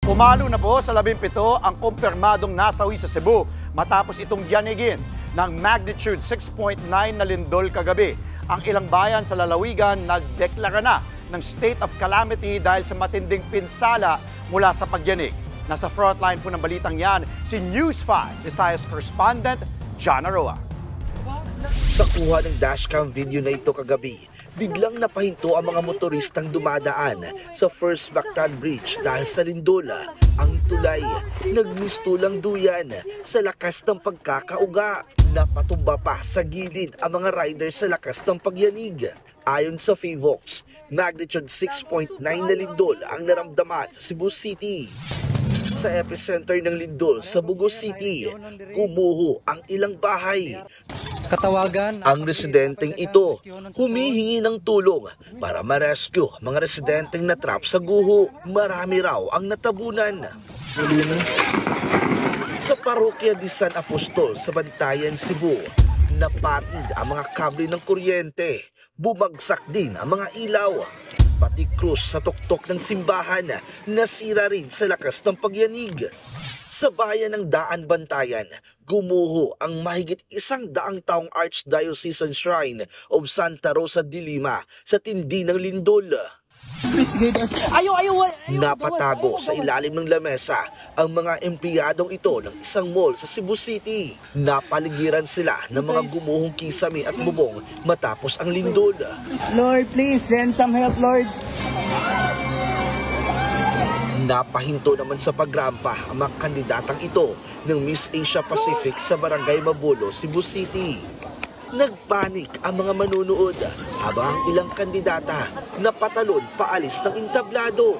Pumalo na po sa 17 ang kumpirmadong nasawi sa Cebu matapos itong yanigin ng magnitude 6.9 na lindol kagabi. Ang ilang bayan sa lalawigan nagdeklara na ng state of calamity dahil sa matinding pinsala mula sa pagyanig. Nasa frontline po ng balitang yan si News 5 Visayas correspondent John Aroa. Sa kuha ng dashcam video na ito kagabi, biglang napahinto ang mga motoristang dumadaan sa First Mactan Bridge dahil sa lindola. Ang tulay, nagmistulang duyan sa lakas ng pagkakauga. Napatumba pa sa gilid ang mga riders sa lakas ng pagyanig. Ayon sa FAVOX, magnitude 6.9 na lindol ang naramdaman sa Cebu City. Sa epicenter ng lindol sa Bugo City, gumuho ang ilang bahay. Katawagan Ang residenteng ito humihingi ng tulong para ma-rescue mga residenteng natrap sa guho. Marami raw ang natabunan. Sa parokya di San Apostol sa Bantayan, Cebu, napatid ang mga kable ng kuryente. Bumagsak din ang mga ilaw. Pati krus sa tuktok ng simbahan nasira rin sa lakas ng pagyanig. Sa bayan ng Daan, Bantayan, gumuho ang mahigit 100 taong Archdiocesan Shrine of Santa Rosa de Lima sa tindi ng lindol. Napatago sa ilalim ng lamesa ang mga empleyadong ito ng isang mall sa Cebu City. Napaligiran sila ng mga gumuhong kisame at bubong matapos ang lindol. Lord, please send some help, Lord. Napahinto naman sa pagrampa ang mga kandidatang ito ng Miss Asia Pacific sa Barangay Mabulo, Cebu City. Nagpanik ang mga manunood habang ang ilang kandidata napatalon paalis ng entablado.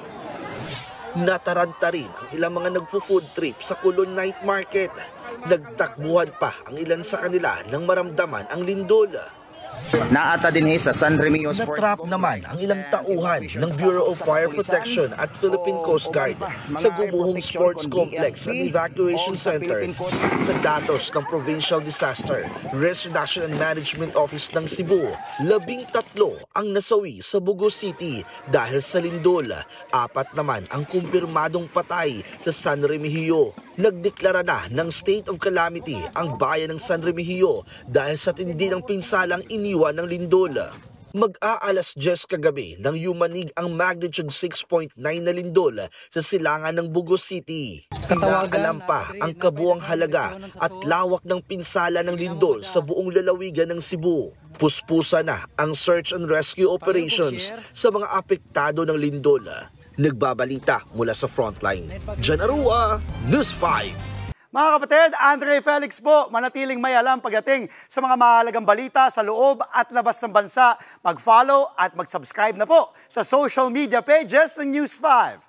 Nataranta rin ang ilang mga nagfo-food trip sa Kulon Night Market. Nagtakbuhan pa ang ilan sa kanila nang maramdaman ang lindol. Naata din sa San Remigio Sports Natrap naman ang ilang tauhan ng Bureau of Fire Protection at Philippine Coast Guard sa gumuhong sports complex at evacuation center. Sa datos ng Provincial Disaster Risk Reduction and Management Office ng Cebu, 13 ang nasawi sa Bugo City dahil sa lindol. 4 naman ang kumpirmadong patay sa San Remigio. Nagdeklara na ng state of calamity ang bayan ng San Remigio dahil sa tindi ng pinsalang iniwan ng lindol. Mag-aalas 10 kagabi nang yumanig ang magnitude 6.9 na lindol sa silangan ng Bugo City. Inaalam pa ang kabuang halaga at lawak ng pinsala ng lindol sa buong lalawigan ng Cebu. Puspusa na ang search and rescue operations sa mga apektado ng lindol. Nagbabalita mula sa frontline. John Aroa, News 5. Mga kapatid, Andre Felix po, manatiling may alam pagdating sa mga mahalagang balita sa loob at labas ng bansa. Mag-follow at mag-subscribe na po sa social media pages ng News 5.